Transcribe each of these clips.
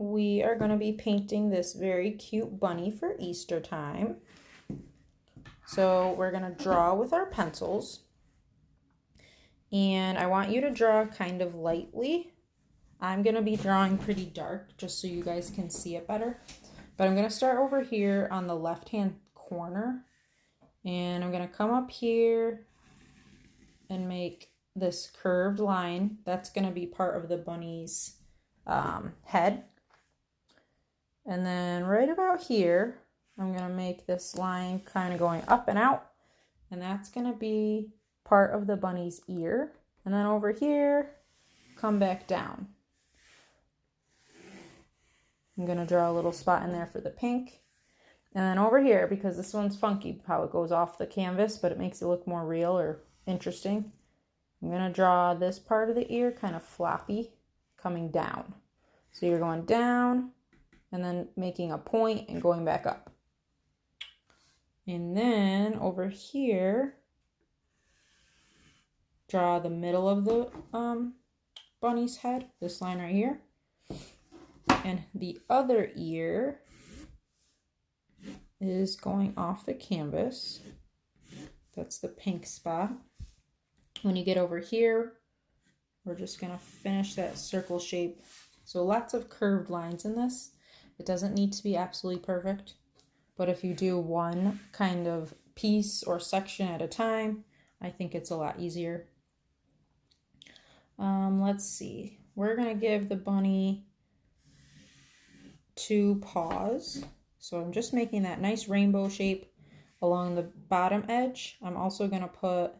we are going to be painting this very cute bunny for Easter time. So we're going to draw with our pencils. And I want you to draw kind of lightly. I'm going to be drawing pretty dark just so you guys can see it better. But I'm going to start over here on the left-hand corner. And I'm going to come up here and make this curved line. That's going to be part of the bunny's head. And then right about here, I'm going to make this line kind of going up and out. And that's going to be part of the bunny's ear. And then over here, come back down. I'm going to draw a little spot in there for the pink. And then over here, because this one's funky how it goes off the canvas, but it makes it look more real or interesting, I'm going to draw this part of the ear kind of floppy, coming down. So you're going down and then making a point and going back up. And then over here, draw the middle of the bunny's head, this line right here. And the other ear is going off the canvas. That's the pink spot. When you get over here, we're just going to finish that circle shape. So lots of curved lines in this. It doesn't need to be absolutely perfect, but if you do one kind of piece or section at a time, I think it's a lot easier. Let's see. We're going to give the bunny 2 paws. So I'm just making that nice rainbow shape along the bottom edge. I'm also going to put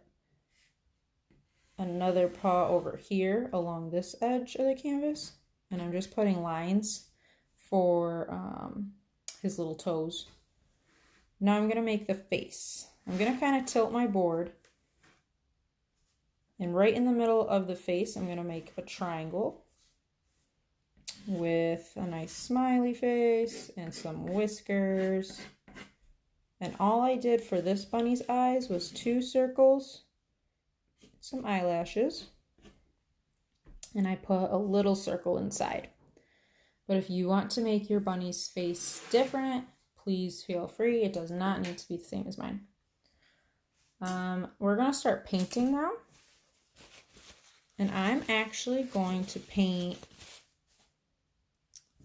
another paw over here along this edge of the canvas. And I'm just putting lines for his little toes. Now I'm going to make the face. I'm going to kind of tilt my board. And right in the middle of the face, I'm going to make a triangle with a nice smiley face and some whiskers. And all I did for this bunny's eyes was 2 circles, some eyelashes, and I put a little circle inside. But if you want to make your bunny's face different, please feel free. It does not need to be the same as mine. We're going to start painting now. And I'm actually going to paint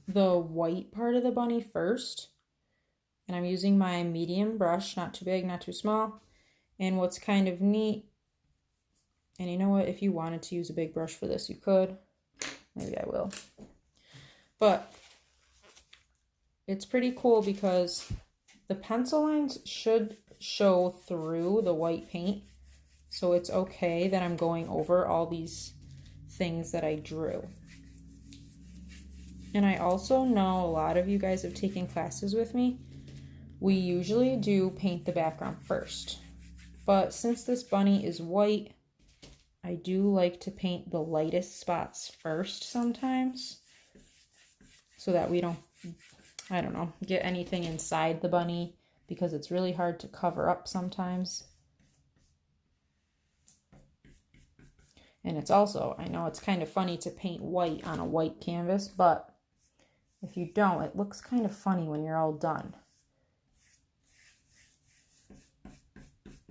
the white part of the bunny first. And I'm using my medium brush, not too big, not too small. And what's kind of neat, and you know what, if you wanted to use a big brush for this, you could. Maybe I will. But it's pretty cool because the pencil lines should show through the white paint. So it's okay that I'm going over all these things that I drew. And I also know a lot of you guys have taken classes with me. We usually do paint the background first. But since this bunny is white, I do like to paint the lightest spots first sometimes, so that we don't, I don't know, get anything inside the bunny, because it's really hard to cover up sometimes. And it's also, I know it's kind of funny to paint white on a white canvas, but if you don't, it looks kind of funny when you're all done.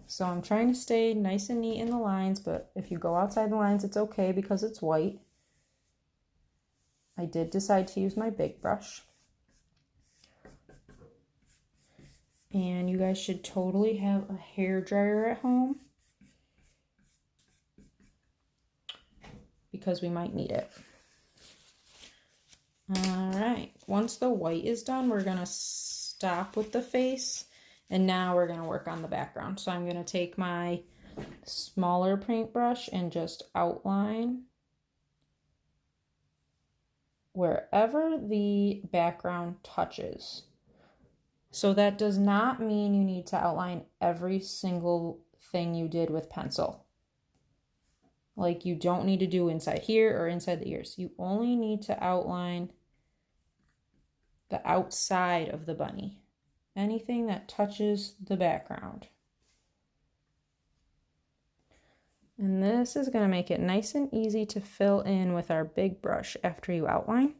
So I'm trying to stay nice and neat in the lines, but if you go outside the lines, it's okay because it's white. I did decide to use my big brush. And you guys should totally have a hair dryer at home, because we might need it. All right, once the white is done, we're gonna stop with the face, and now we're gonna work on the background. So I'm gonna take my smaller paintbrush and just outline wherever the background touches. So that does not mean you need to outline every single thing you did with pencil. Like, you don't need to do inside here or inside the ears. You only need to outline the outside of the bunny. Anything that touches the background. And this is going to make it nice and easy to fill in with our big brush after you outline.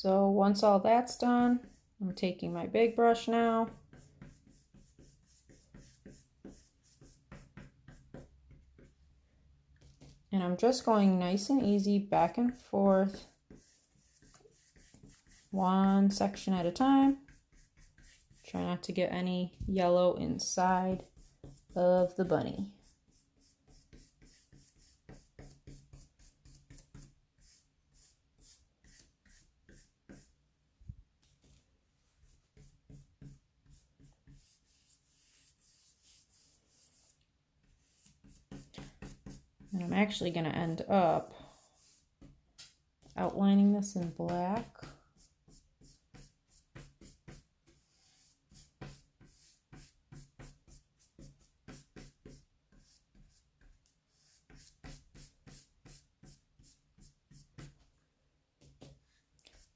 So once all that's done, I'm taking my big brush now. And I'm just going nice and easy back and forth, one section at a time. Try not to get any yellow inside of the bunny. And I'm actually going to end up outlining this in black.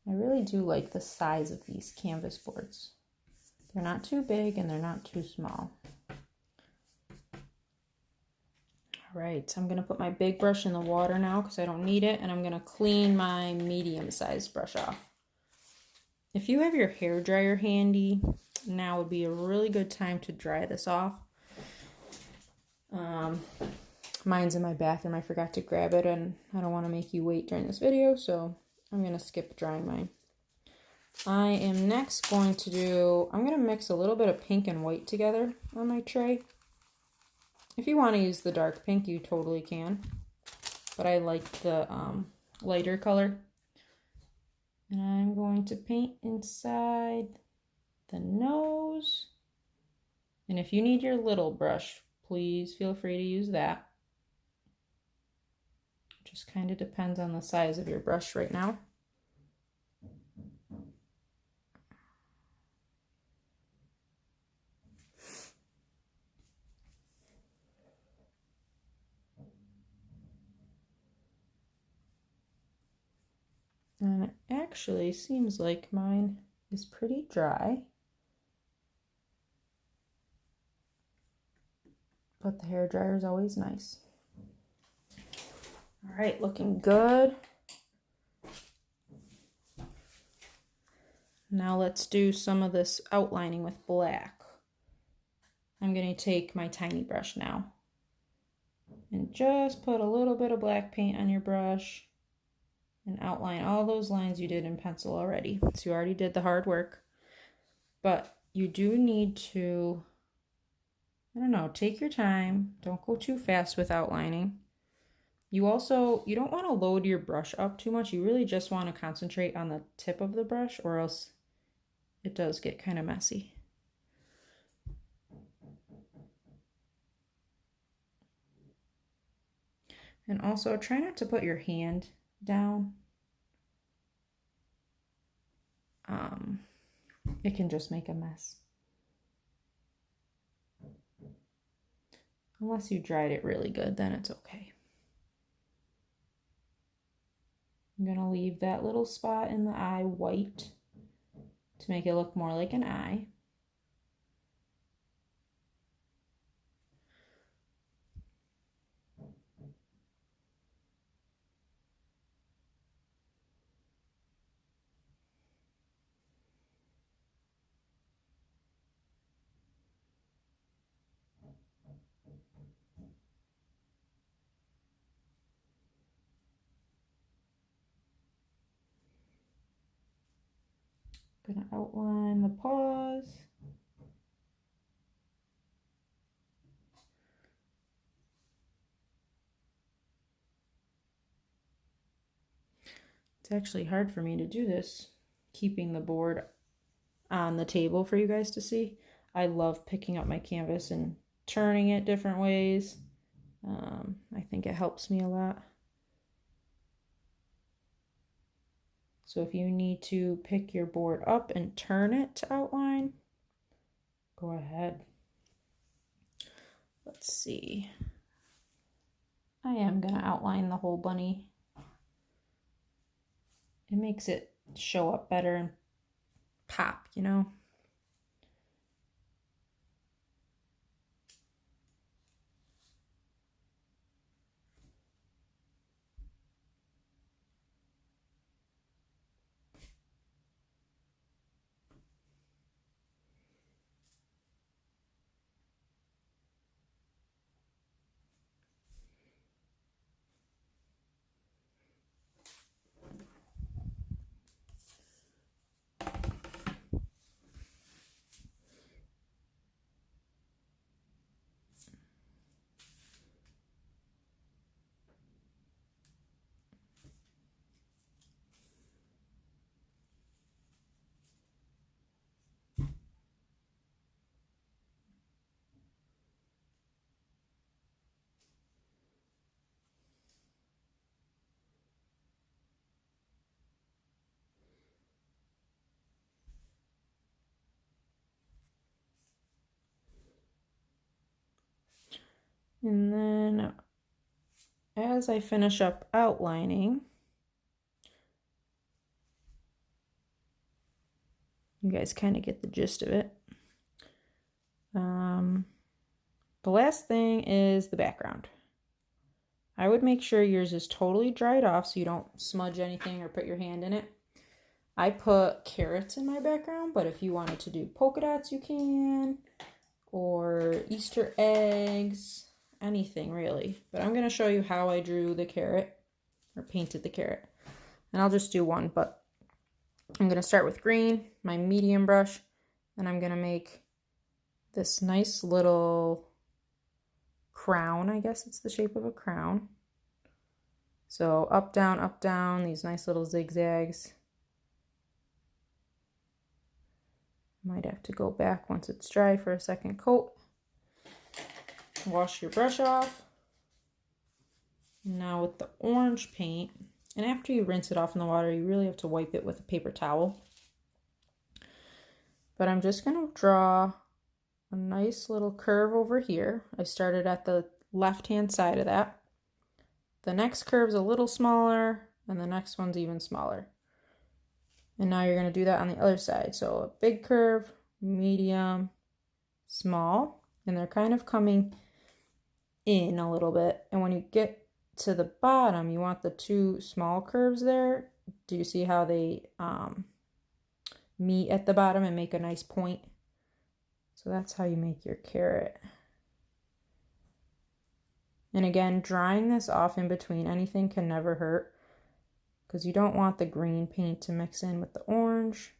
I really do like the size of these canvas boards. They're not too big and they're not too small. All right, so I'm going to put my big brush in the water now because I don't need it, and I'm going to clean my medium-sized brush off. If you have your hair dryer handy, now would be a really good time to dry this off. Mine's in my bathroom. I forgot to grab it, and I don't want to make you wait during this video, so I'm going to skip drying mine. I am next going to I'm going to mix a little bit of pink and white together on my tray. If you want to use the dark pink, you totally can, but I like the lighter color. And I'm going to paint inside the nose. And if you need your little brush, please feel free to use that. Just kind of depends on the size of your brush right now. And it actually seems like mine is pretty dry. But the hair dryer is always nice. All right, looking good. Now let's do some of this outlining with black. I'm going to take my tiny brush now and just put a little bit of black paint on your brush and outline all those lines you did in pencil already. So you already did the hard work, but you do need to, I don't know, take your time. Don't go too fast with outlining. You don't want to load your brush up too much. You really just want to concentrate on the tip of the brush, or else it does get kind of messy. And also try not to put your hand down. It can just make a mess. Unless you dried it really good, then it's okay. I'm going to leave that little spot in the eye white to make it look more like an eye. I'm going to outline the paws. It's actually hard for me to do this, keeping the board on the table for you guys to see. I love picking up my canvas and turning it different ways. I think it helps me a lot. So if you need to pick your board up and turn it to outline, go ahead. Let's see. I am going to outline the whole bunny. It makes it show up better and pop, you know? And then as I finish up outlining, you guys kind of get the gist of it. The last thing is the background. I would make sure yours is totally dried off so you don't smudge anything or put your hand in it. I put carrots in my background, but if you wanted to do polka dots, you can, or Easter eggs, anything really. But I'm going to show you how I drew the carrot, or painted the carrot. And I'll just do one, but I'm going to start with green, my medium brush, and I'm going to make this nice little crown. I guess it's the shape of a crown. So up, down, these nice little zigzags. Might have to go back once it's dry for a second coat. Wash your brush off. Now with the orange paint, and after you rinse it off in the water, you really have to wipe it with a paper towel. But I'm just going to draw a nice little curve over here. I started at the left-hand side of that. The next curve's a little smaller, and the next one's even smaller. And now you're going to do that on the other side. So a big curve, medium, small, and they're kind of coming in a little bit. And when you get to the bottom, you want the two small curves there. Do you see how they meet at the bottom and make a nice point? So that's how you make your carrot. And again, drying this off in between anything can never hurt, because you don't want the green paint to mix in with the orange.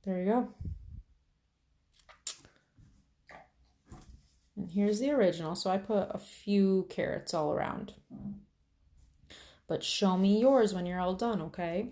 There you go. And here's the original. So I put a few carrots all around. But show me yours when you're all done, okay?